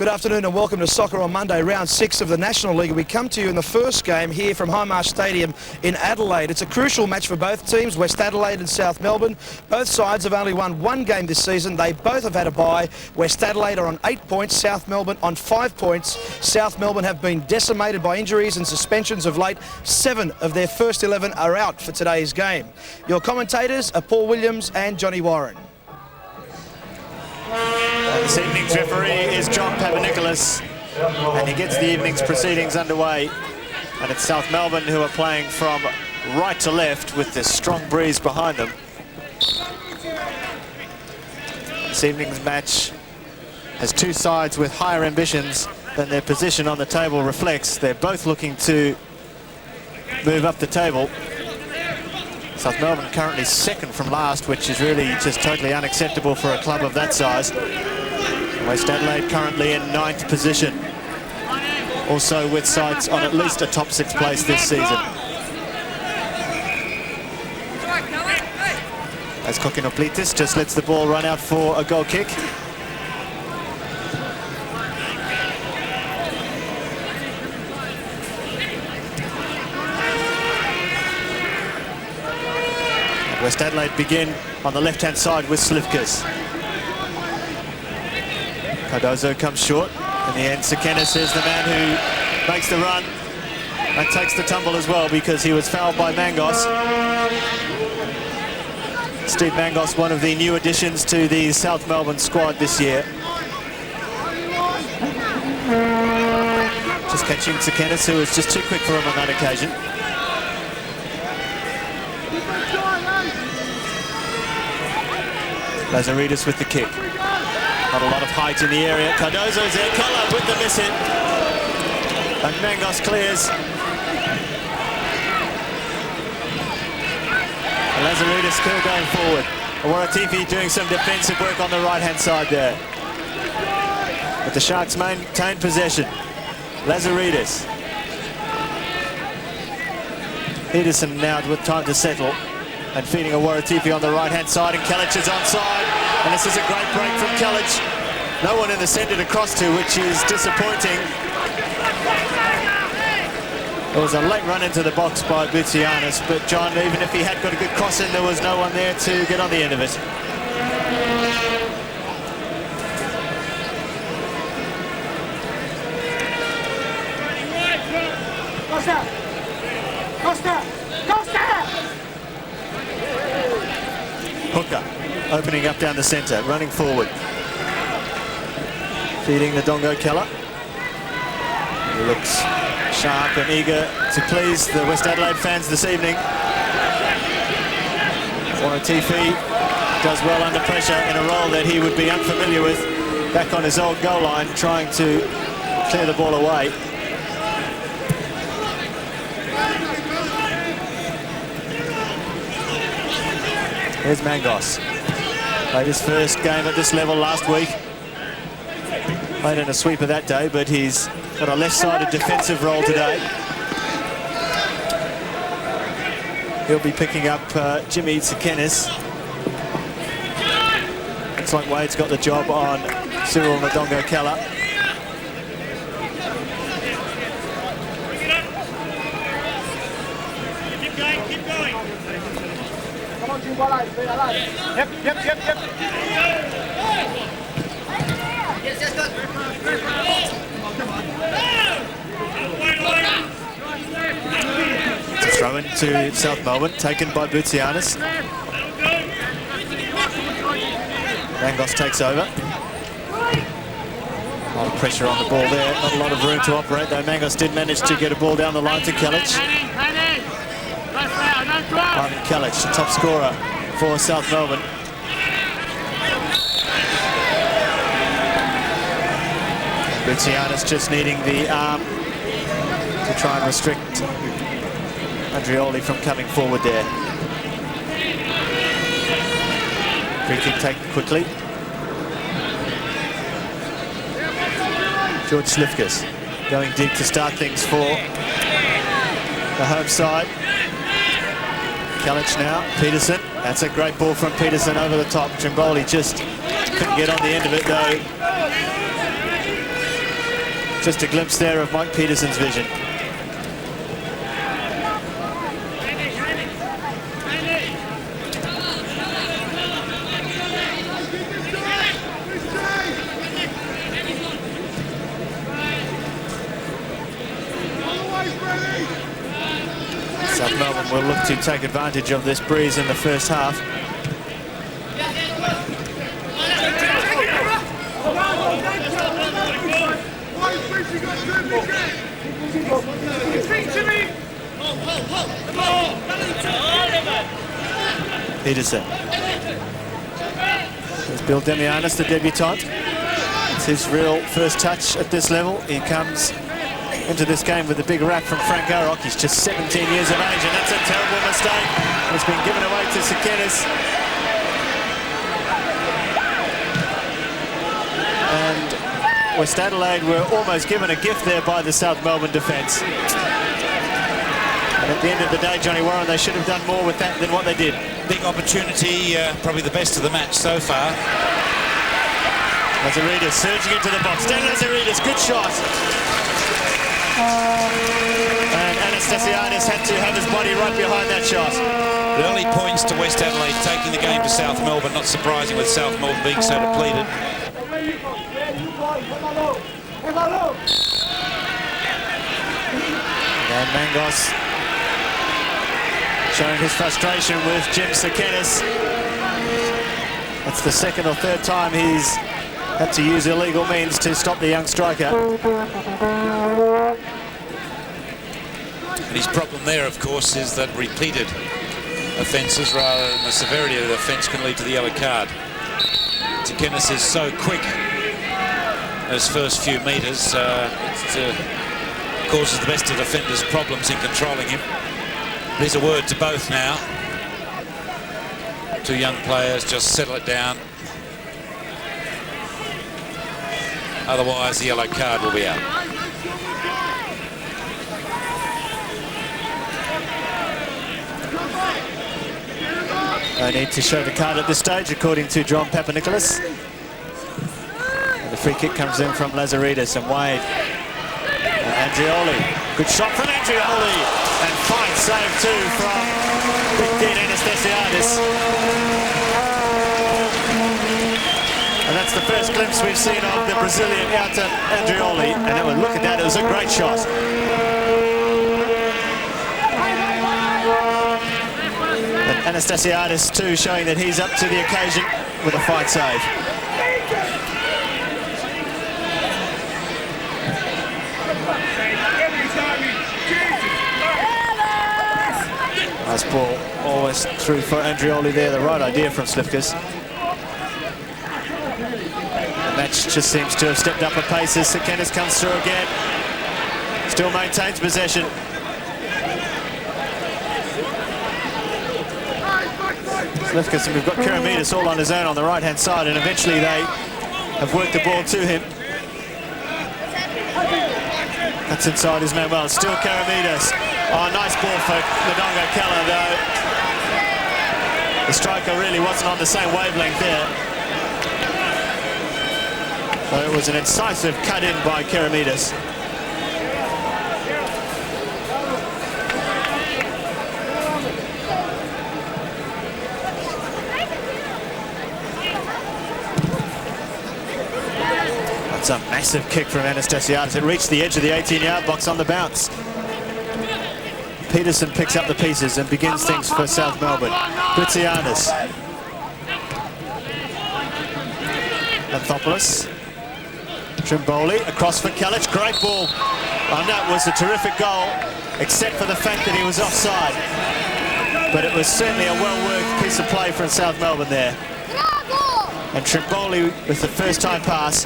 Good afternoon and welcome to Soccer on Monday, round 6 of the National League. We come to you in the first game here from Hindmarsh Stadium in Adelaide. It's a crucial match for both teams, West Adelaide and South Melbourne. Both sides have only won one game this season. They both have had a bye. West Adelaide are on 8 points, South Melbourne on 5 points. South Melbourne have been decimated by injuries and suspensions of late. 7 of their first 11 are out for today's game. Your commentators are Paul Williams and Johnny Warren. This evening's referee is John Papanicolaou, and he gets the evening's proceedings underway. And it's South Melbourne who are playing from right to left with this strong breeze behind them. This evening's match has two sides with higher ambitions than their position on the table reflects. They're both looking to move up the table. South Melbourne currently second from last, which is really just totally unacceptable for a club of that size. West Adelaide currently in 9th position, also with sights on at least a top 6 place this season. As Kokinoplitis just lets the ball run out for a goal kick. West Adelaide begin on the left-hand side with Slivkas. Cardozo comes short. In the end, Sekenis is the man who makes the run and takes the tumble as well because he was fouled by Mangos. Steve Mangos, one of the new additions to the South Melbourne squad this year. Just catching Sekenis, who was just too quick for him on that occasion. Lazaridis with the kick. Not a lot of height in the area. Cardozo's there. Keller with the miss hit. And Mangos clears. And Lazaridis still going forward. Waratifi doing some defensive work on the right-hand side there. But the Sharks maintain possession. Lazaridis. Peterson now with time to settle. And feeding a Waratifi on the right-hand side, and Kalic is onside. And this is a great break from Kalic. No one in the centre to cross to, which is disappointing. There was a late run into the box by Butsianis, but John, even if he had got a good cross in, there was no one there to get on the end of it. Costa! Costa! Costa! Hooker opening up down the centre, running forward. Feeding the Dongo Keller. He looks sharp and eager to please the West Adelaide fans this evening. Waratifi does well under pressure in a role that he would be unfamiliar with. Back on his old goal line, trying to clear the ball away. Here's Mangos. Played his first game at this level last week. Played in a sweeper that day, but he's got a left-sided defensive role today. He'll be picking up Jimmy Sekenis. Looks like Wade's got the job on Cyril Ndongo Keller. Keep going, keep going. Come on, Jim, alive. Yep. Yes, good. It's a throw in to South Melbourne, taken by Butsianis. Mangos takes over. A lot of pressure on the ball there, not a lot of room to operate, though Mangos did manage to get a ball down the line to Kalic. Ivan Kalic, the top scorer for South Melbourne. Butsianis just needing the arm to try and restrict Andrioli from coming forward there. Free kick taken quickly. George Slivkas going deep to start things for the home side. Kalic now, Peterson. That's a great ball from Peterson over the top. Trimboli just couldn't get on the end of it though. Just a glimpse there of Mike Peterson's vision. South Melbourne will look to take advantage of this breeze in the first half. Peterson. There's Bill Demianis, the debutant. It's his real first touch at this level. He comes into this game with a big rap from Frank Garrock. He's just 17 years of age, and that's a terrible mistake. It's been given away to Sekenis. And West Adelaide were almost given a gift there by the South Melbourne defence. And at the end of the day, Johnny Warren, they should have done more with that than what they did. Big opportunity, probably the best of the match so far. Lazaridis surging into the box. Dan Lazaridis, good shot. And Anastasiadis had to have his body right behind that shot. Early points to West Adelaide, taking the game to South Melbourne. Not surprising with South Melbourne being so depleted. And Mangos showing his frustration with Jim Sekenis. That's the second or third time he's had to use illegal means to stop the young striker. And his problem there, of course, is that repeated offences rather than the severity of the offence can lead to the yellow card. Sekenis is so quick those first few metres, it causes the best of defenders problems in controlling him. There's a word to both now. Two young players, just settle it down. Otherwise, the yellow card will be out. No need to show the card at this stage, according to John Papanikolas. And the free kick comes in from Lazaridis and Wade. And Andrioli. Good shot from Andrioli. And fine save too from Big Dean Anastasiadis. And that's the first glimpse we've seen of the Brazilian Elton Andrioli. And look at that, it was a great shot. And Anastasiadis too, showing that he's up to the occasion with a fine save. Nice ball, always through for Andrioli there, the right idea from Slivkas. The match just seems to have stepped up a pace as Sekenis comes through again. Still maintains possession. Slivkas, and we've got Keramidas all on his own on the right-hand side, and eventually they have worked the ball to him. That's inside his man well. Still Keramidas. Oh, nice ball for Ndongo Keller, though. The striker really wasn't on the same wavelength there. So it was an incisive cut in by Keramidas. That's a massive kick from Anastasiadis. It reached the edge of the 18-yard box on the bounce. Peterson picks up the pieces and begins things for South Melbourne. Britsianis. Anthopoulos. Trimboli across for Kalic. Great ball. And that was a terrific goal, except for the fact that he was offside. But it was certainly a well-worked piece of play from South Melbourne there. And Trimboli with the first-time pass.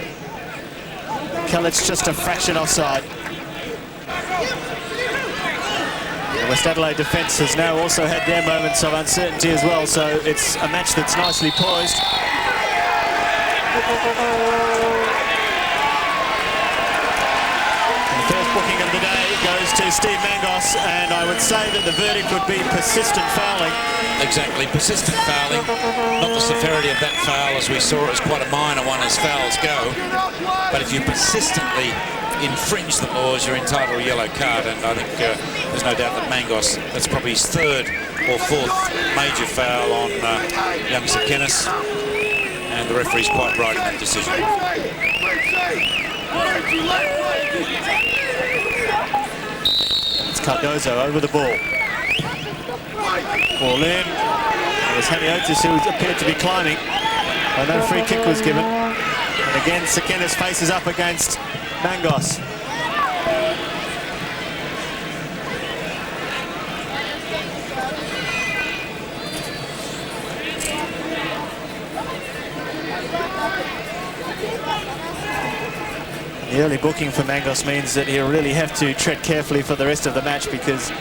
Kalic just a fraction offside. The West Adelaide defence has now also had their moments of uncertainty as well, so it's a match that's nicely poised. The first booking of the day goes to Steve Mangos, and I would say that the verdict would be persistent fouling. Exactly, persistent fouling. Not the severity of that foul, as we saw, it was quite a minor one as fouls go. But if you persistently infringe the laws, you're entitled to a yellow card, and I think there's no doubt that Mangos, that's probably his third or fourth major foul on young Sekenis, and the referee's quite right in that decision. It's Cardozo over the ball. Ball in. It was Haniotis who appeared to be climbing. But no free kick was given. And again, Sekenis faces up against Mangos. The early booking for Mangos means that he'll really have to tread carefully for the rest of the match, because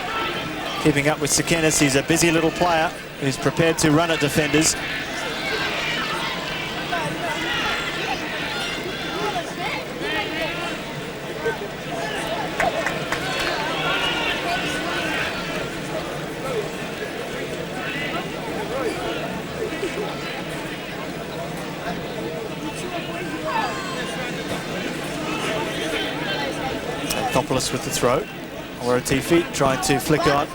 keeping up with Sekenis, he's a busy little player who's prepared to run at defenders. Topoulos with the throw. Waratifi trying to flick on.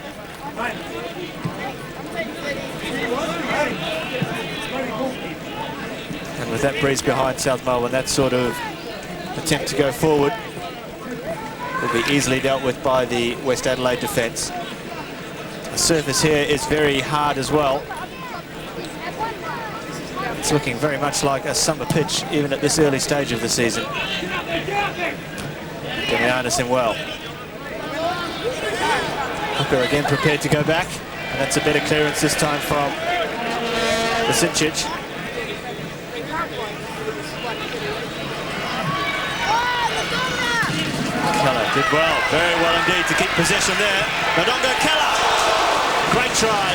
And with that breeze behind South Melbourne, that sort of attempt to go forward will be easily dealt with by the West Adelaide defence. The surface here is very hard as well. It's looking very much like a summer pitch, even at this early stage of the season. Demianis in well. Hooker again prepared to go back, and that's a better clearance this time from Vasincic. Keller did well, very well indeed to keep possession there. Ndongo Keller, great try.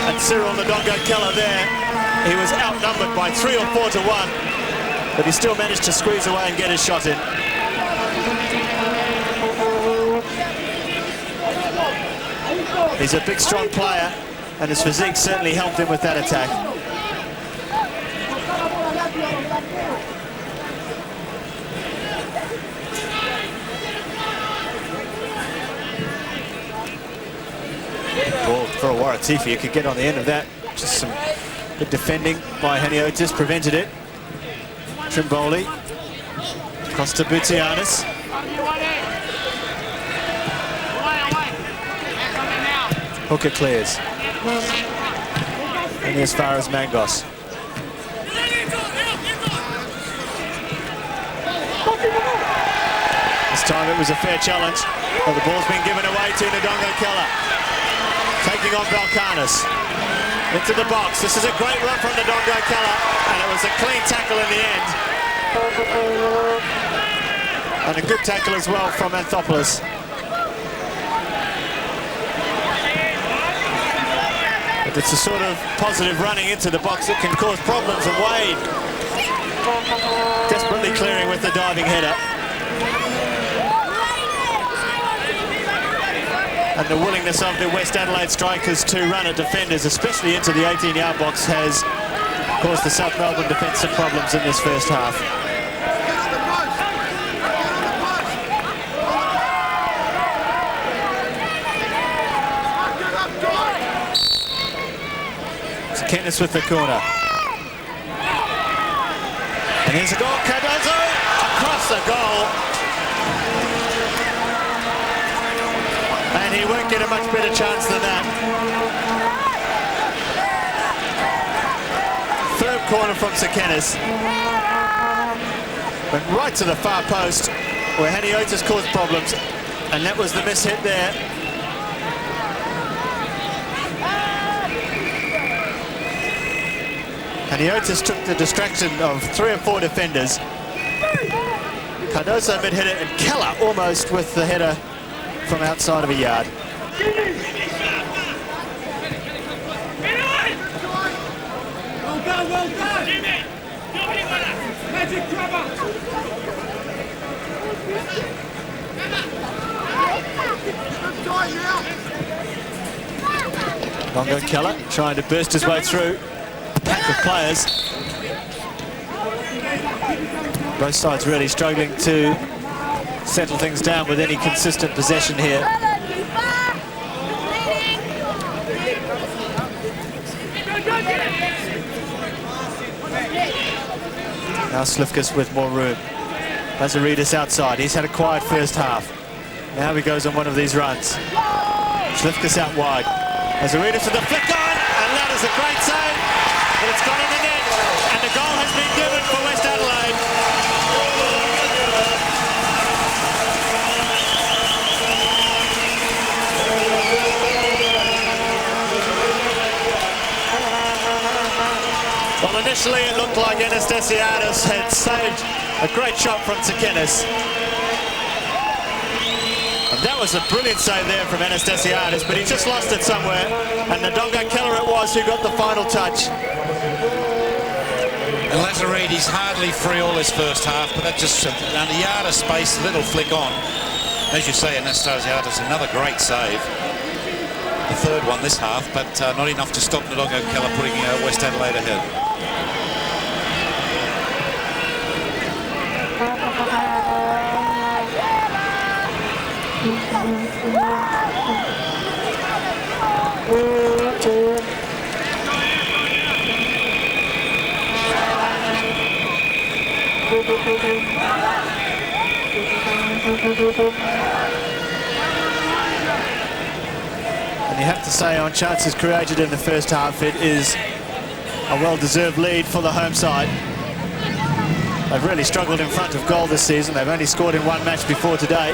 And Cyril Ndongo Keller there. He was outnumbered by 3 or 4 to 1, but he still managed to squeeze away and get his shot in. He's a big, strong player, and his physique certainly helped him with that attack. Ball for a Waratifi, he could get on the end of that. Just some good defending by Haniotis, prevented it. Trimboli, across to Butianis. Hooker clears. And as far as Mangos. This time it was a fair challenge, but the ball's been given away to Ndongo Keller. Taking on Valkanis. Into the box. This is a great run from Ndongo Keller, and it was a clean tackle in the end. And a good tackle as well from Anthopoulos. But it's a sort of positive running into the box that can cause problems, and Wade desperately clearing with the diving header. And the willingness of the West Adelaide strikers to run at defenders, especially into the 18-yard box, has caused the South Melbourne defence some problems in this first half. Sekenis with the corner. And here's a goal. Cardozo across the goal. And he won't get a much better chance than that. Third corner from Sekenis. Went right to the far post, where Haniotis caused problems, and that was the miss hit there. Haniotis took the distraction of 3 or 4 defenders. Cardozo mid-hit it, and Keller almost with the header from outside of a yard. Well done! Magic grabber! Ndongo Keller trying to burst his way through. pack of players. Both sides really struggling to settle things down with any consistent possession here. Now Slivkas with more room. Lazaridis outside. He's had a quiet first half. Now he goes on one of these runs. Slivkas out wide. Lazaridis with the flick on, and that is a great save, but it's gone in the net, and the goal has been given for West Adelaide. Well, initially it looked like Anastasiadis had saved a great shot from Tsakenis. And that was a brilliant save there from Anastasiadis, but he just lost it somewhere. And Ndonga Keller it was who got the final touch. And Lazaridis hardly free all his first half, but that just under a yard of space, a little flick on. As you say, Anastasiadis, another great save. The third one this half, but not enough to stop Ndonga Keller putting West Adelaide ahead. And you have to say, on chances created in the first half, it is a well-deserved lead for the home side. They've really struggled in front of goal this season. They've only scored in one match before today.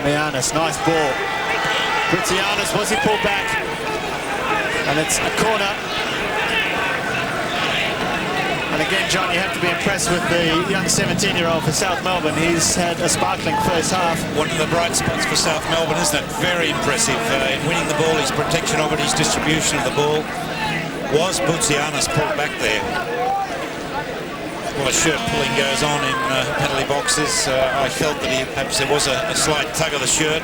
Mianis, nice ball. Britsianis, was he pulled back? And it's a corner. And again, John, you have to be impressed with the young 17-year-old for South Melbourne. He's had a sparkling first half. One of the bright spots for South Melbourne, isn't it? Very impressive in winning the ball, his protection of it, his distribution of the ball. Was Britsianis pulled back there? Well, a shirt pulling goes on in penalty boxes. I felt that perhaps there was a slight tug of the shirt.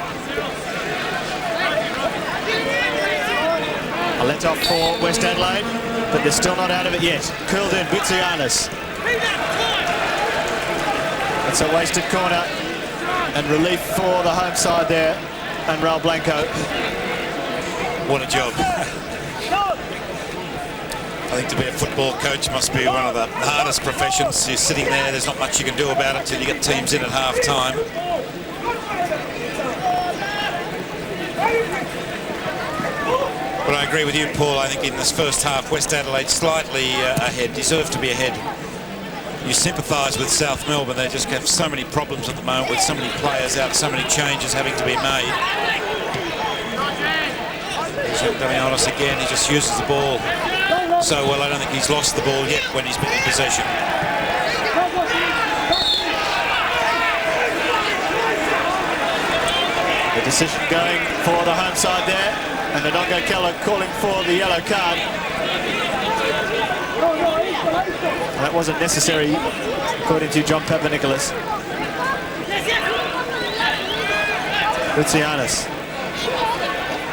A let-off for West Adelaide, but they're still not out of it yet. Curled in, Britsianis. It's a wasted corner, and relief for the home side there, and Raul Blanco. What a job. I think to be a football coach must be one of the hardest professions. You're sitting there, there's not much you can do about it till you get teams in at half-time. But I agree with you, Paul. I think in this first half, West Adelaide slightly ahead, deserved to be ahead. You sympathise with South Melbourne. They just have so many problems at the moment with so many players out, so many changes having to be made. Damianos again, he just uses the ball so well. I don't think he's lost the ball yet when he's been in possession. The decision going for the home side there, and Ndonga Keller calling for the yellow card. That wasn't necessary, according to John Papanikolaou. Britsianis.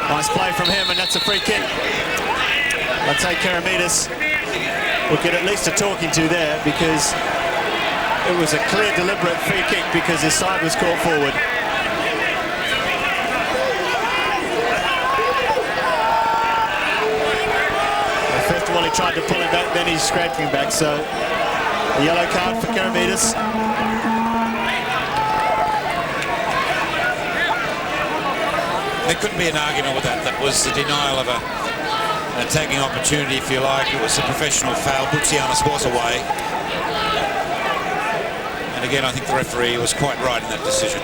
Nice play from him, and that's a free kick. I'd say Karamidis will get at least a talking to there, because it was a clear, deliberate free kick because his side was caught forward. First of all, he tried to pull him back, then he's scraped him back, so a yellow card for Karamidis. There couldn't be an argument with that. That was the denial of an attacking opportunity, if you like. It was a professional foul. Britsianis was away. And again, I think the referee was quite right in that decision.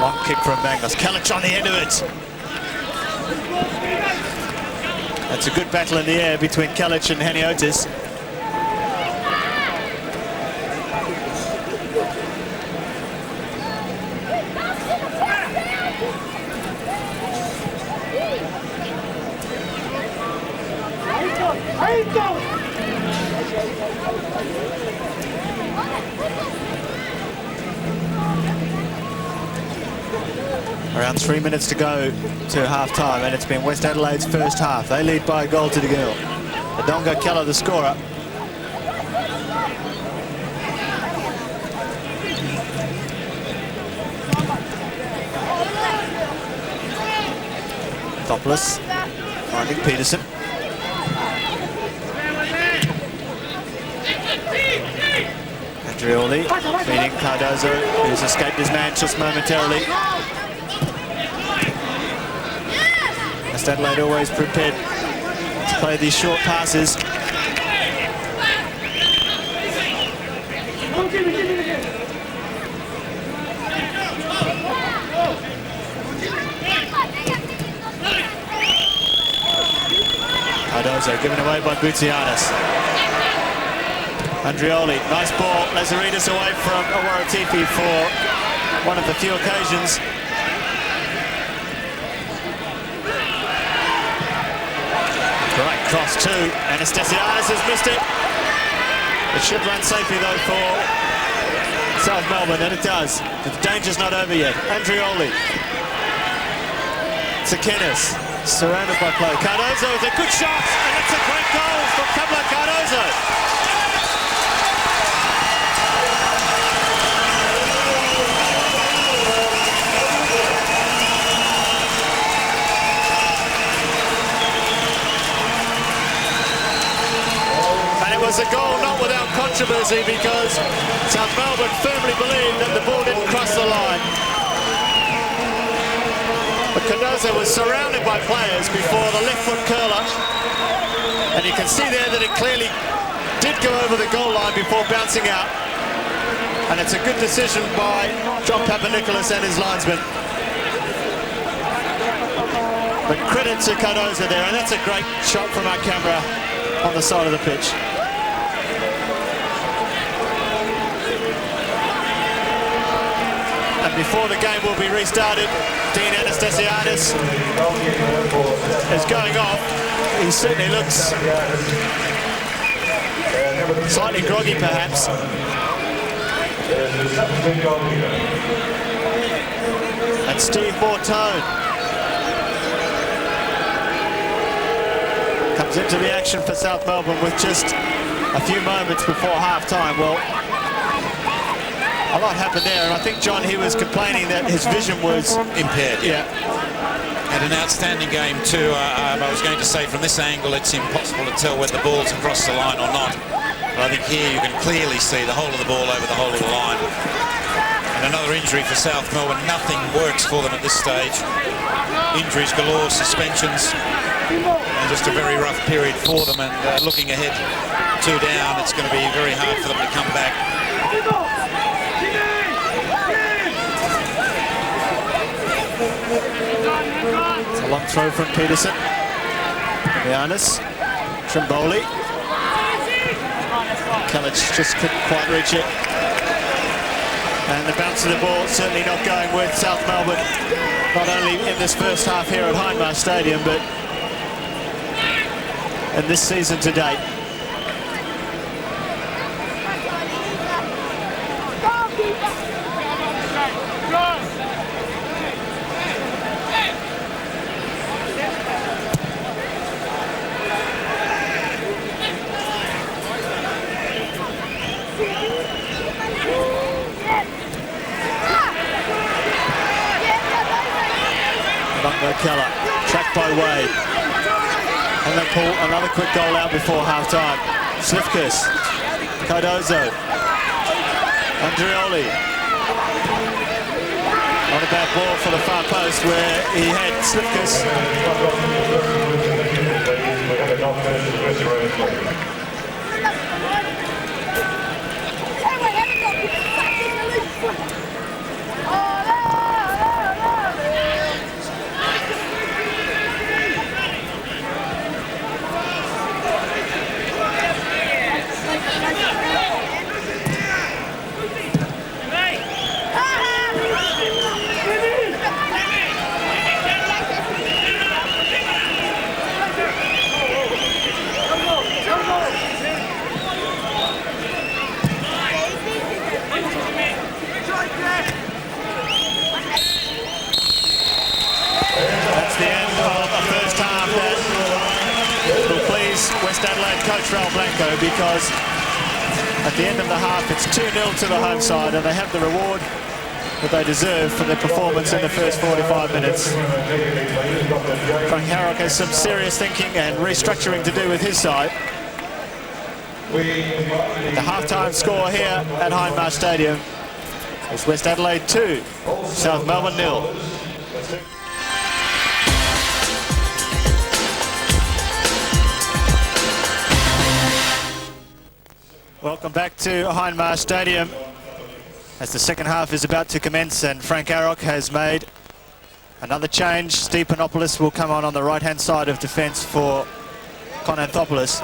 Long kick from Magnus. Kalic on the end of it. That's a good battle in the air between Kalic and Haniotis. Around 3 minutes to go to half-time, and it's been West Adelaide's first half. They lead by a goal to the nil. Adonga Keller, the scorer. Topless, finding Peterson. Andrioli feeding Cardozo, who's escaped his man just momentarily. West Adelaide always prepared to play these short passes. Cardozo given away by Boutsianis. Andrioli, nice ball. Lazaridis away from Awaratifi for one of the few occasions. Great cross too. Anastasiadis has missed it. It should run safely though for South Melbourne, and it does. The danger's not over yet. Andrioli. Tsakinis, surrounded by play. Cardozo is a good shot, and it's a great goal from Pablo Cardozo. Was a goal not without controversy, because South Melbourne firmly believed that the ball didn't cross the line. But Cardozo was surrounded by players before the left foot curler, and you can see there that it clearly did go over the goal line before bouncing out. And it's a good decision by John Papanikolaou and his linesman. But credit to Cardozo there, and that's a great shot from our camera on the side of the pitch. And before the game will be restarted, Dean Anastasiadis is going off. He certainly looks slightly groggy perhaps. And Steve Mortone comes into the action for South Melbourne with just a few moments before half-time. Well, a lot happened there, and I think, John, he was complaining that his vision was impaired. Yeah. Had an outstanding game too. I was going to say from this angle it's impossible to tell whether the ball's across the line or not. But I think here you can clearly see the whole of the ball over the whole of the line. And another injury for South Melbourne. Nothing works for them at this stage. Injuries galore, suspensions, and just a very rough period for them. And looking ahead, 2 down, it's going to be very hard for them to come back. It's a long throw from Peterson. Giannis, Trimboli. Kalic just couldn't quite reach it. And the bounce of the ball certainly not going with South Melbourne, not only in this first half here at Hindmarsh Stadium, but in this season to date. Keller, tracked by Wade. And they pull another quick goal out before half-time. Slivkas, Cardozo, Andrioli. Not a bad ball for the far post where he had Slivkas. thank Coach Raul Blanco, because at the end of the half, it's 2-0 to the home side, and they have the reward that they deserve for their performance in the first 45 minutes. Frank Harrock has some serious thinking and restructuring to do with his side. The half-time score here at Hindmarsh Stadium is West Adelaide 2, South Melbourne 0. Welcome back to Hindmarsh Stadium as the second half is about to commence, and Frank Harrock has made another change. Steve Panopoulos will come on the right-hand side of defence for Konanthopoulos.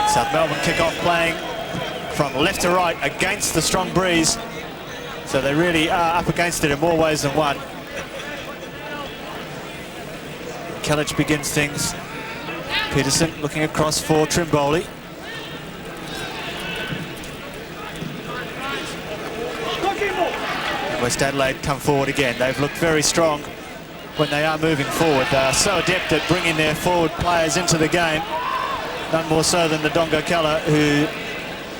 South Melbourne kick off playing from left to right against the strong breeze, so they really are up against it in more ways than one. Kellich begins things. Peterson looking across for Trimboli. West Adelaide come forward again. They've looked very strong when they are moving forward. They are so adept at bringing their forward players into the game. None more so than the Dongo Keller, who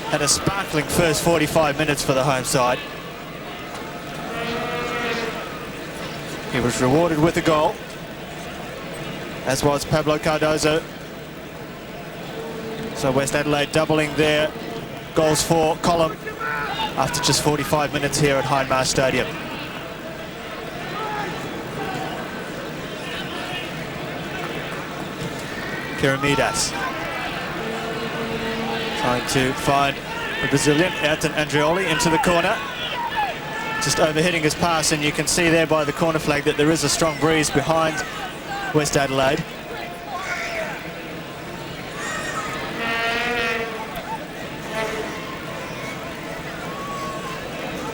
had a sparkling first 45 minutes for the home side. He was rewarded with a goal, as was Pablo Cardozo. So West Adelaide doubling their goals for column after just 45 minutes here at Hindmarsh Stadium. Kiramidas trying to find the Brazilian, Ayrton Andreoli, into the corner. Just overhitting his pass, and you can see there by the corner flag that there is a strong breeze behind West Adelaide.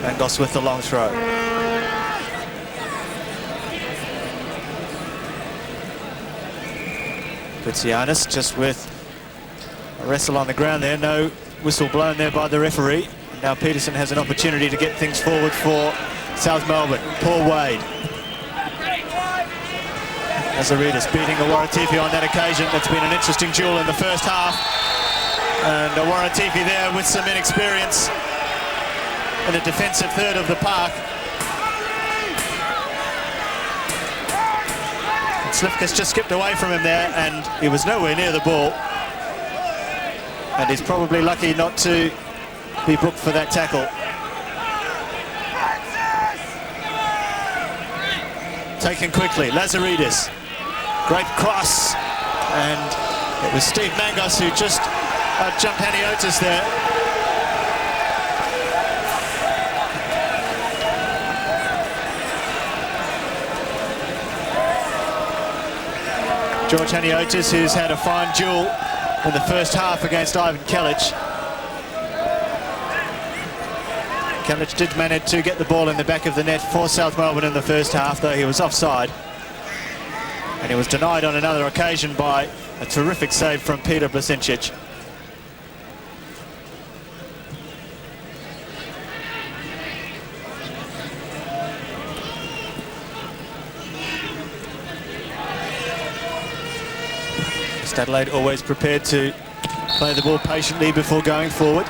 Mangos with the long throw. Putsianis just with a wrestle on the ground there. No whistle blown there by the referee. Now Peterson has an opportunity to get things forward for South Melbourne. Paul Wade. Azaridis beating Awaratifi on that occasion. That's been an interesting duel in the first half. And Awaratifi there with some inexperience in the defensive third of the park. Slivkas just skipped away from him there, and he was nowhere near the ball. And he's probably lucky not to be booked for that tackle. Taken quickly, Lazaridis. Great cross, and it was Steve Mangos who just jumped Haniotis there. George Haniotis, who's had a fine duel in the first half against Ivan Kellich. Kellich did manage to get the ball in the back of the net for South Melbourne in the first half, though he was offside. And he was denied on another occasion by a terrific save from Peter Blasencic. Adelaide always prepared to play the ball patiently before going forward.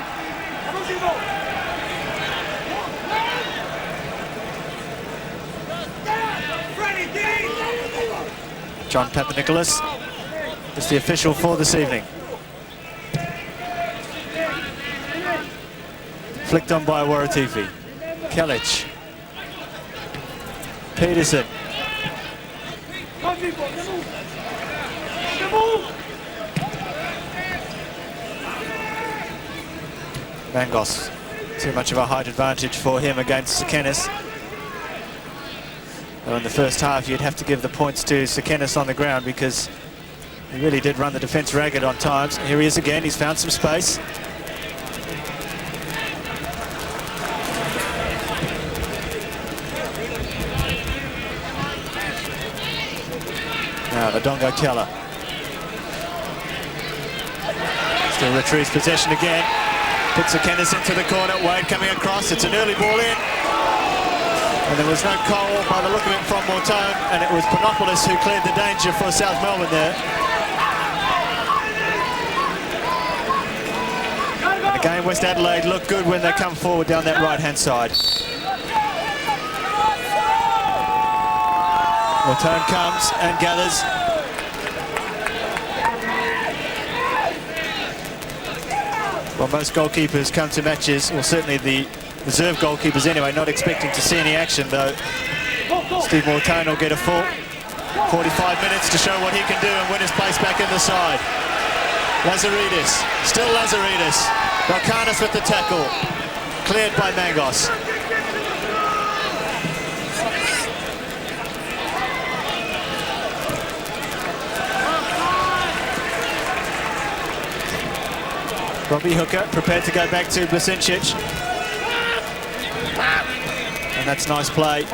John Papanikoulis is the official for this evening. Flicked on by Awaratifi. Kellich. Peterson. Mangos, too much of a height advantage for him against Sekenis. Well, in the first half, you'd have to give the points to Sekenis on the ground, because he really did run the defence ragged on times. Here he is again, he's found some space. Now the Dongo Keller. Still retrieves possession again. Puts Sekenis into the corner. Wade coming across. It's an early ball in. And there was no call by the look of it from Mortone, and it was Panopoulos who cleared the danger for South Melbourne there. Again, West Adelaide look good when they come forward down that right-hand side. Mortone comes and gathers. Well, most goalkeepers come to matches, or certainly the reserve goalkeepers anyway, not expecting to see any action, though. Steve Mortone will get a full 45 minutes to show what he can do and win his place back in the side. Lazaridis, still Lazaridis. Valkanis with the tackle, cleared by Mangos. Robbie Hooker prepared to go back to Blasencic. And that's nice play.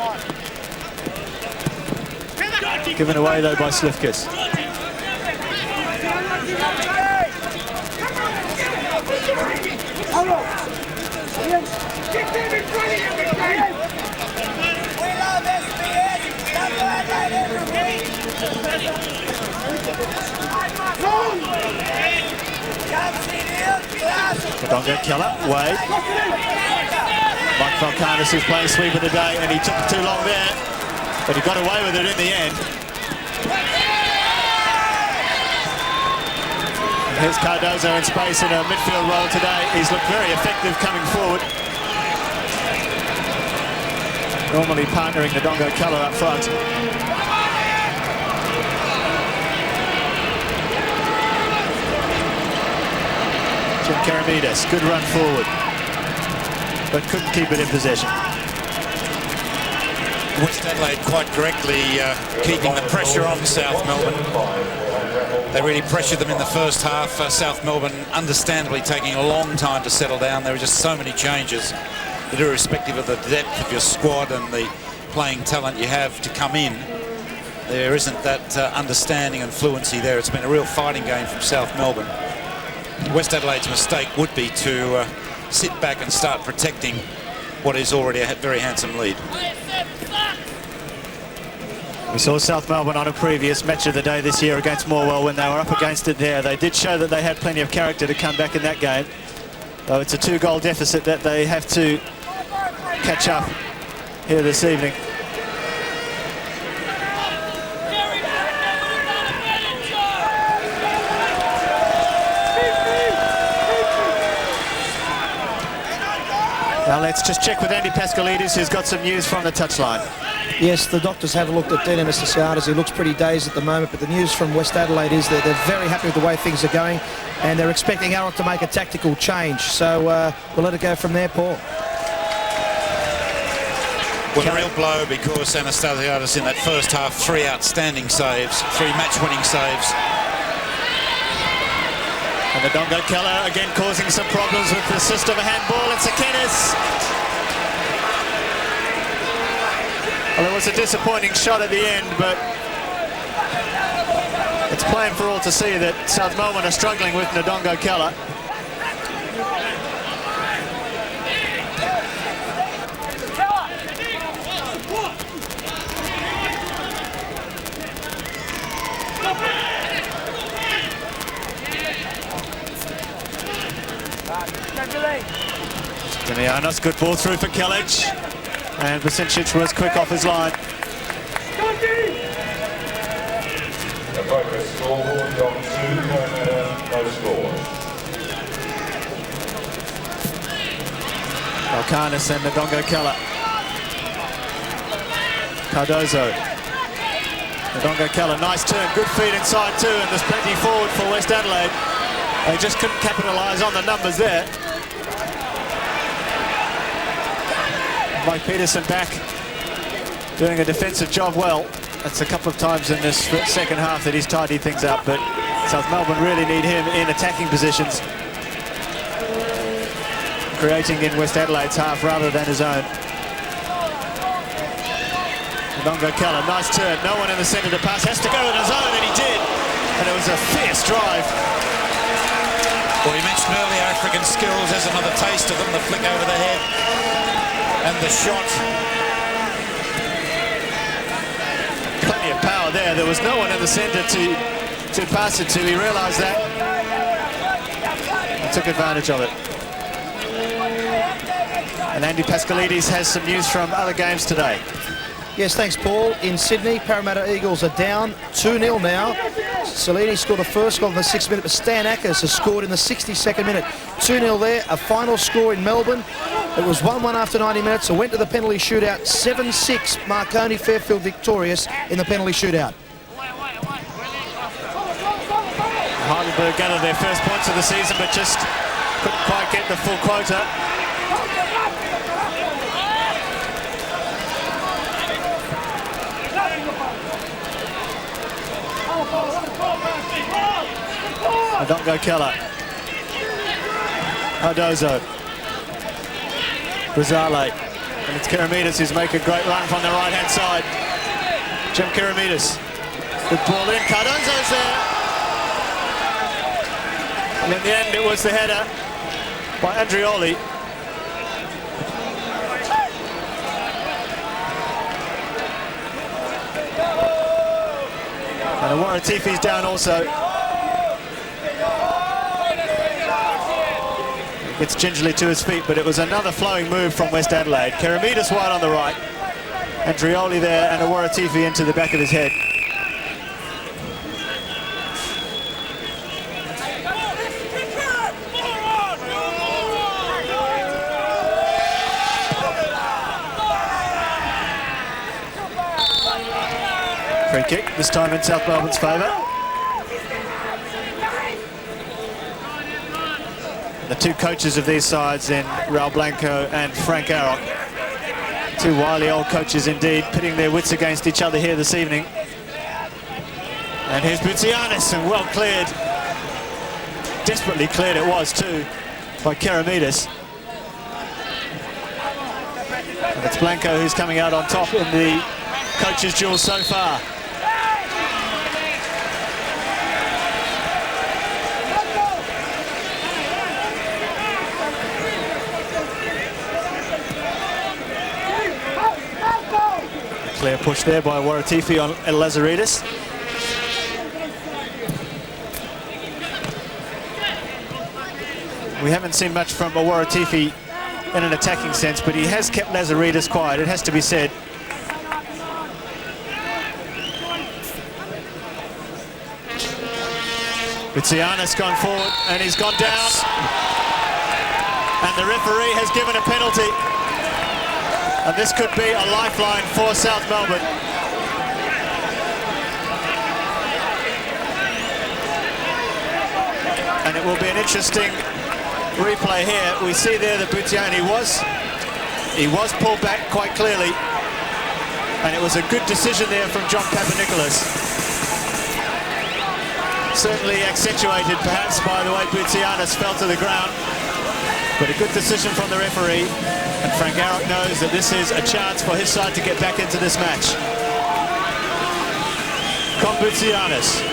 Given away though by Slivkas. Donga Keller, Wade. Mike Valkanis is playing sweep of the day, and he took too long there, but he got away with it in the end. Here's Cardozo in space in a midfield role today. He's looked very effective coming forward. Normally partnering the Donga Keller up front. Jim Karamidas, good run forward, but couldn't keep it in possession. West Adelaide quite correctly keeping the pressure on South Melbourne. They really pressured them in the first half. South Melbourne understandably taking a long time to settle down. There were just so many changes that irrespective of the depth of your squad and the playing talent you have to come in, there isn't that understanding and fluency there. It's been a real fighting game from South Melbourne. West Adelaide's mistake would be to sit back and start protecting what is already a very handsome lead. We saw South Melbourne on a previous match of the day this year against Morwell when they were up against it there. They did show that they had plenty of character to come back in that game. Though it's a 2-goal deficit that they have to catch up here this evening. Now let's just check with Andy Pascalidis, who's got some news from the touchline. Yes, the doctors have looked at Dino Mestasiadis. He looks pretty dazed at the moment, but the news from West Adelaide is that they're very happy with the way things are going, and they're expecting Alec to make a tactical change. So we'll let it go from there, Paul. Well, a real blow because Anastasiadis in that first half, 3 outstanding saves, 3 match-winning saves. And the Donga Keller again causing some problems with the assist of a handball. It's Akenis. Well, it was a disappointing shot at the end, but it's plain for all to see that South Melbourne are struggling with Ndongo Keller. Demianos, good ball through for Kelic. And Blasencic was quick off his line. Valkanis and Ndongo Keller. Cardozo. Ndongo Keller, nice turn, good feed inside too, and there's plenty forward for West Adelaide. They just couldn't capitalise on the numbers there. Mike Peterson back, doing a defensive job well. That's a couple of times in this second half that he's tidied things up, but South Melbourne really need him in attacking positions, creating in West Adelaide's half rather than his own. Ndongo Keller, nice turn, no one in the centre to pass, has to go in his own, and he did. And it was a fierce drive. Well, you mentioned earlier African skills. There's another taste of them, the flick over the head and the shot. Plenty of power there. There was no one in the centre to pass it to. He realised that and took advantage of it. And Andy Pascalides has some news from other games today. Yes, thanks, Paul. In Sydney, Parramatta Eagles are down 2-0 now. Salini scored the first goal in the 6th minute, but Stan Ackers has scored in the 62nd minute. 2-0 there. A final score in Melbourne. It was 1-1 after 90 minutes. So went to the penalty shootout. 7-6. Marconi Fairfield victorious in the penalty shootout. Heidelberg gathered their first points of the season, but just couldn't quite get the full quota. Adongo Keller. Cardozo. Brazale. And it's Keramidas who's making a great run from the right-hand side. Jim Keramidas. Good ball in. Cardozo's there. And in the end, it was the header by Andrioli. And Waratifi's down also. Gets gingerly to his feet, but it was another flowing move from West Adelaide. Keramidas wide on the right. Andrioli there, and Waratifi into the back of his head. Free kick, this time in South Melbourne's favour. The two coaches of these sides in Raul Blanco and Frank Arrock. Two wily old coaches indeed, pitting their wits against each other here this evening. And here's Boutsianis, and well cleared. Desperately cleared it was too by Keramidas. And it's Blanco who's coming out on top in the coaches' duel so far. Clear push there by Waratifi on El Lazaridis. We haven't seen much from Waratifi in an attacking sense, but he has kept Lazaridis quiet, it has to be said. Boutsianis gone forward, and he's gone down. And the referee has given a penalty. And this could be a lifeline for South Melbourne. And it will be an interesting replay here. We see there that Boutsianis was pulled back quite clearly. And it was a good decision there from John Papanikolaou. Certainly accentuated perhaps by the way Boutsianis fell to the ground. But a good decision from the referee. And Frank Arrock knows that this is a chance for his side to get back into this match. Boutsianis.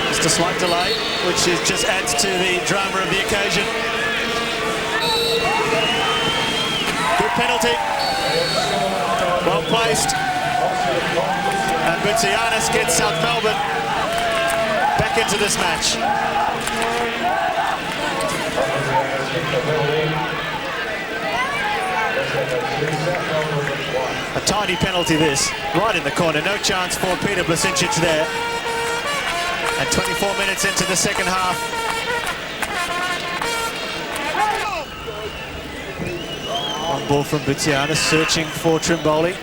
Just a slight delay, which just adds to the drama of the occasion. Good penalty. Well placed. And Boutsianis gets South Melbourne back into this match. A tiny penalty this, right in the corner, no chance for Peter Blasinčić there. And 24 minutes into the second half. One ball from Boutsianis, searching for Trimboli.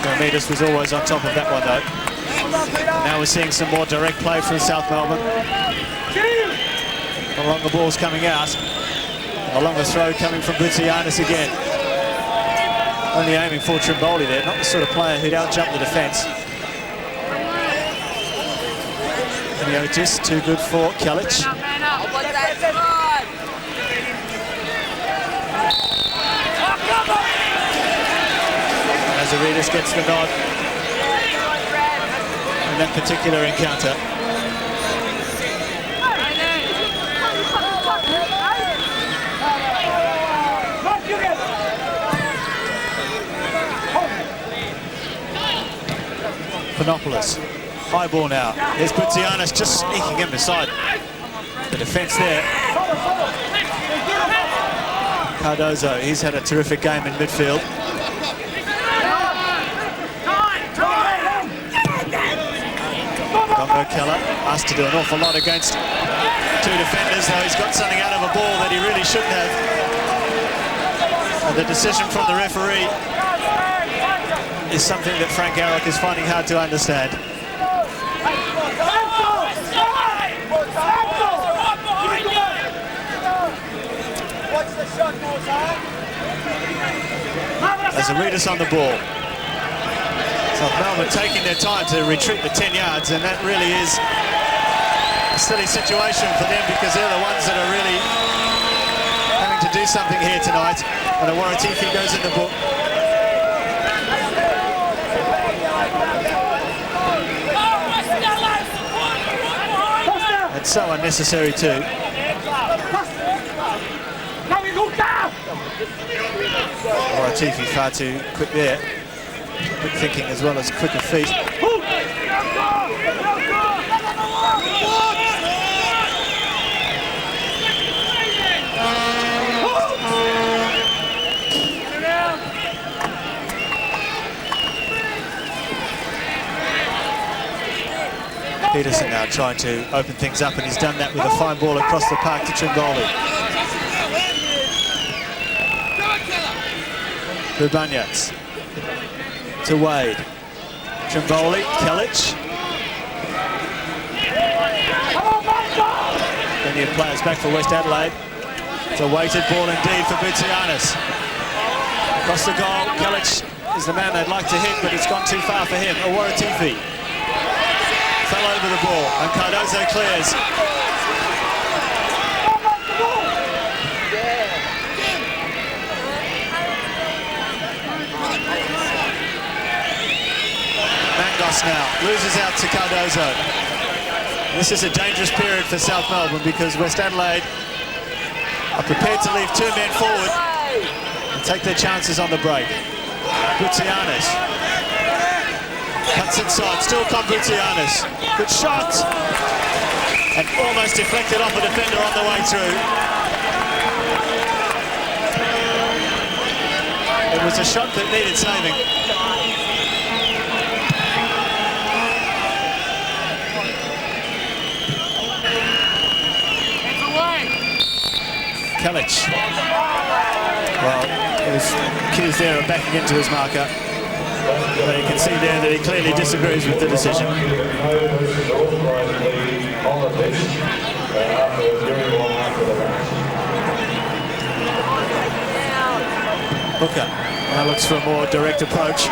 Keramidas was always on top of that one though. Now we're seeing some more direct play from South Melbourne. The longer ball's coming out. A longer throw coming from Boutsianis again. Only aiming for Trimboli there, not the sort of player who'd out-jump the defence. Miotis, too good for Kjelic. Lazaridis gets the nod in that particular encounter. Panopoulos, high ball now. Here's Boutsianis just sneaking in beside. defence there. Cardozo, he's had a terrific game in midfield. Dongo Keller asked to do an awful lot against two defenders, though he's got something out of a ball that he really shouldn't have. And the decision from the referee is something that Frank Arrock is finding hard to understand. There's a Reedus on the ball. South Melbourne taking their time to retreat the 10 yards, and that really is a silly situation for them because they're the ones that are really having to do something here tonight. And Awaratifi goes in the book. And so unnecessary too. Awaratifi far too quick there. Quick thinking as well as quicker feet. Peterson now trying to open things up, and he's done that with a fine ball across the park to Trimboli. Bubanyats to Wade. Trimboli, Kellich. Plenty of players back for West Adelaide. It's a weighted ball indeed for Boutsianis. Across the goal, Kellich is the man they'd like to hit, but it's gone too far for him. Awaratifi fell over the ball, and Cardozo clears. Mangos now loses out to Cardozo. This is a dangerous period for South Melbourne because West Adelaide are prepared to leave two men forward and take their chances on the break. Boutsianis cuts inside, still Boutsianis. Good shot, and almost deflected off a defender on the way through. It was a shot that needed saving. Kellich. Well, he was accused there of backing into his marker. But you can see there that he clearly disagrees with the decision. Hooker now looks for a more direct approach.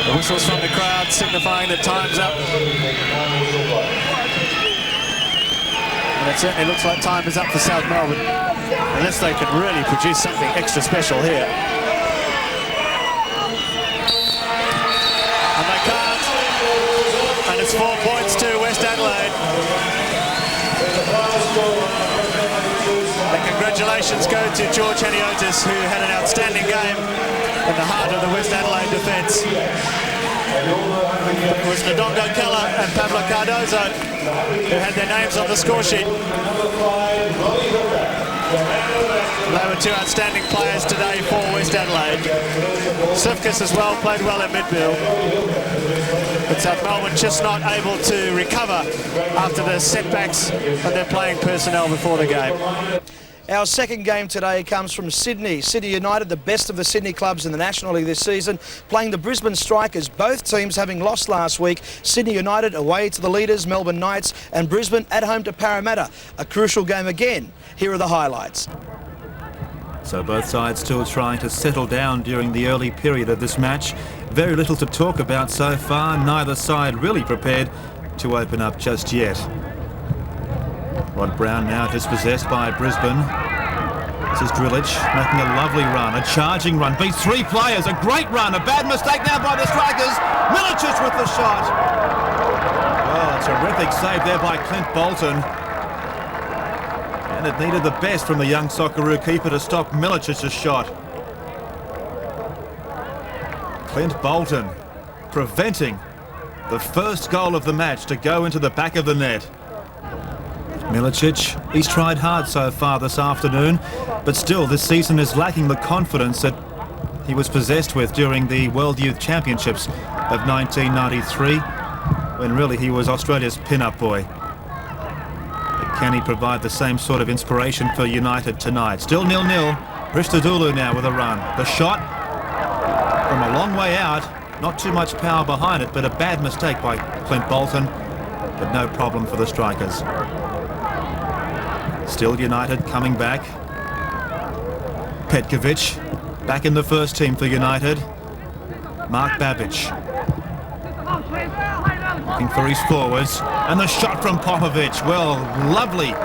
The whistles from the crowd signifying that time's up. And it certainly looks like time is up for South Melbourne, unless they can really produce something extra special here. And they can't. And it's 4 points to West Adelaide. And congratulations go to George Heniotis, who had an outstanding game in the heart of the West Adelaide defence. It was Ndongo Keller and Pablo Cardozo who had their names on the score sheet. They were two outstanding players today for West Adelaide. Sifkas as well played well in midfield. But South Melbourne just not able to recover after the setbacks of their playing personnel before the game. Our second game today comes from Sydney. Sydney United, the best of the Sydney clubs in the National League this season, playing the Brisbane Strikers, both teams having lost last week. Sydney United away to the leaders, Melbourne Knights, and Brisbane at home to Parramatta. A crucial game again. Here are the highlights. So both sides still trying to settle down during the early period of this match. Very little to talk about so far. Neither side really prepared to open up just yet. Rod Brown now dispossessed by Brisbane. This is Drillage making a lovely run, a charging run, beats three players, a great run, a bad mistake now by the Strikers. Milicic with the shot. Oh, terrific save there by Clint Bolton. And it needed the best from the young Socceroo keeper to stop Milicic's shot. Clint Bolton preventing the first goal of the match to go into the back of the net. Milicic, he's tried hard so far this afternoon, but still this season is lacking the confidence that he was possessed with during the World Youth Championships of 1993, when really he was Australia's pin-up boy. But can he provide the same sort of inspiration for United tonight? Still 0-0. Christodoulou now with a run. The shot from a long way out. Not too much power behind it, but a bad mistake by Clint Bolton. But no problem for the strikers. Still United coming back. Petkovic back in the first team for United. Mark Babic looking for his forwards. And the shot from Popovic. Well, lovely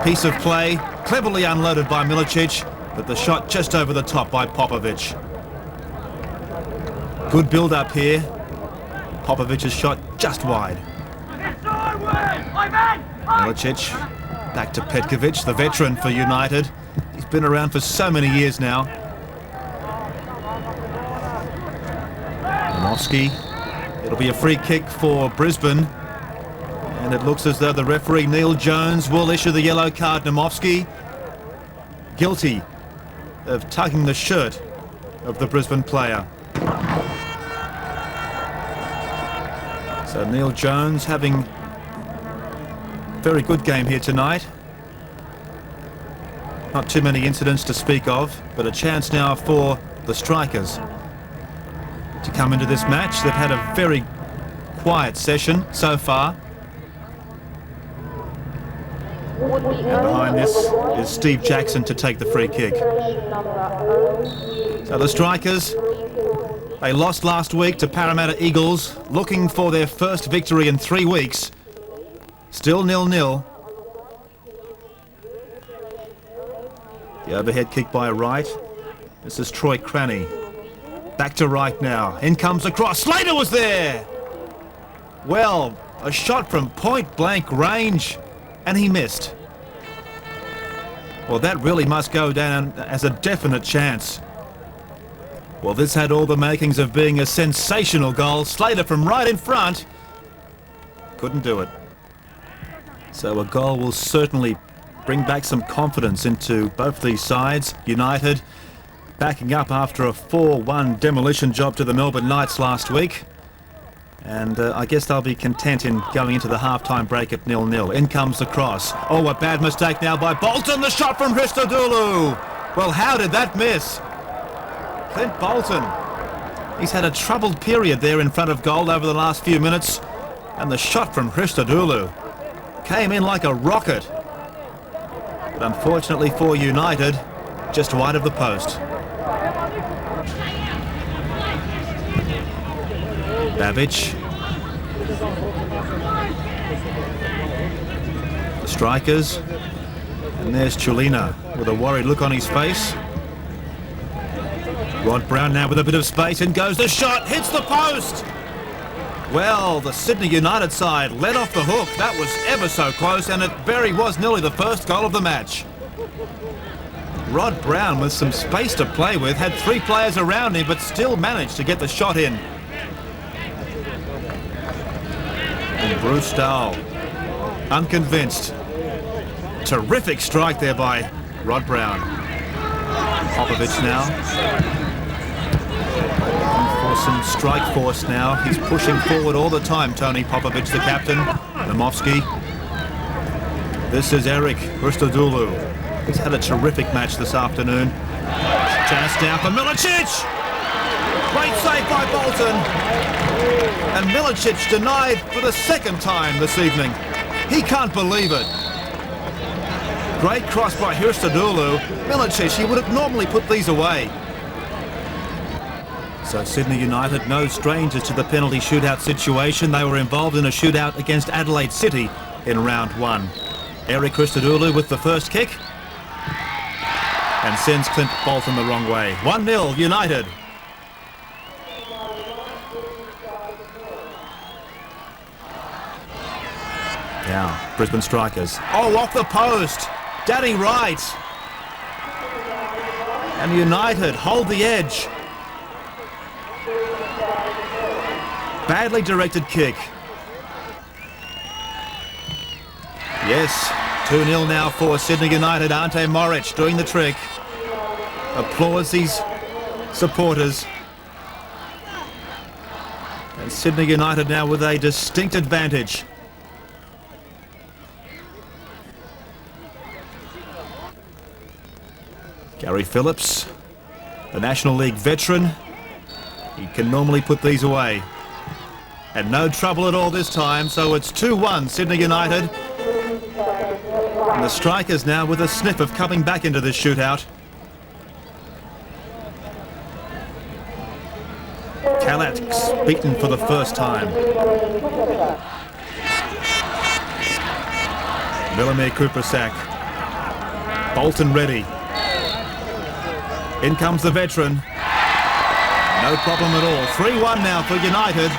piece of play. Cleverly unloaded by Milicic. But the shot just over the top by Popovic. Good build-up here. Popovic's shot just wide. Milicic back to Petkovic, the veteran for United. He's been around for so many years now. Nomofsky. It'll be a free kick for Brisbane. And it looks as though the referee, Neil Jones, will issue the yellow card. Nomofsky guilty of tugging the shirt of the Brisbane player. So Neil Jones having a very good game here tonight. Not too many incidents to speak of, but a chance now for the strikers to come into this match. They've had a very quiet session so far. And behind this is Steve Jackson to take the free kick. So the strikers, they lost last week to Parramatta Eagles, looking for their first victory in 3 weeks. Still 0-0. The overhead kick by Wright. This is Troy Cranny. Back to Wright now. In comes the cross. Slater was there! Well, a shot from point-blank range. And he missed. Well, that really must go down as a definite chance. Well, this had all the makings of being a sensational goal. Slater from right in front. Couldn't do it. So a goal will certainly bring back some confidence into both these sides. United backing up after a 4-1 demolition job to the Melbourne Knights last week. And I guess they'll be content in going into the half-time break at 0-0. In comes the cross. Oh, a bad mistake now by Bolton. The shot from Christodoulou. Well, how did that miss? Clint Bolton. He's had a troubled period there in front of goal over the last few minutes. And the shot from Christodoulou came in like a rocket. But unfortunately for United, just wide of the post. Babic. The strikers. And there's Chulina with a worried look on his face. Rod Brown now with a bit of space. In goes the shot. Hits the post. Well, the Sydney United side let off the hook. That was ever so close, and it very was nearly the first goal of the match. Rod Brown with some space to play with. Had 3 players around him, but still managed to get the shot in. And Bruce Dahl, unconvinced. Terrific strike there by Rod Brown. Popovic now. For some strike force now. He's pushing forward all the time, Tony Popovic, the captain. Nomofsky. This is Eric Christodoulou. He's had a terrific match this afternoon. Chance down for Milicic. Great save by Bolton. And Milicic denied for the second time this evening. He can't believe it. Great cross by Christodoulou. Milicic, he would have normally put these away. So Sydney United, no strangers to the penalty shootout situation. They were involved in a shootout against Adelaide City in round 1. Eric Christodoulou with the first kick. And sends Clint Bolton the wrong way. 1-0 United. Now, Brisbane strikers. Oh, off the post. Danny Wright. And United hold the edge. badly directed kick. Yes, 2-0 now for Sydney United. Ante Moric doing the trick. Applause these supporters. And Sydney United now with a distinct advantage. Gary Phillips, the National League veteran. He can normally put these away. And no trouble at all this time, so it's 2-1 Sydney United. And the strikers now with a sniff of coming back into this shootout. Kalat's beaten for the first time. Milamir Kuprasak. Bolton ready. In comes the veteran. No problem at all. 3-1 now for United.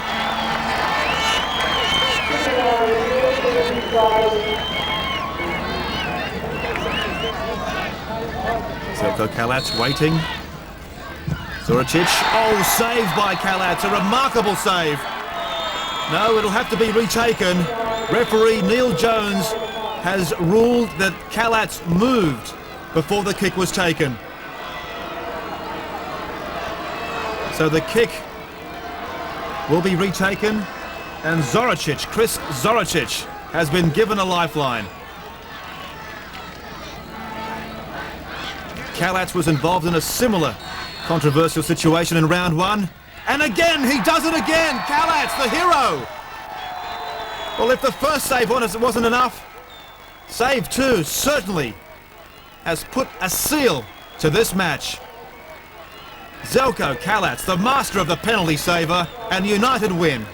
Zelko Kalat's waiting. Zoricic. Oh, saved by Kalat. A remarkable save. No, it'll have to be retaken. Referee Neil Jones has ruled that Kalat moved before the kick was taken. So the kick will be retaken, and Zoricic, Chris Zoricic, has been given a lifeline. Kalat was involved in a similar controversial situation in round one, and again, he does it again! Kalat's the hero! Well, if the first save wasn't enough, save two certainly has put a seal to this match. Zelko Kalat's the master of the penalty saver, and United win.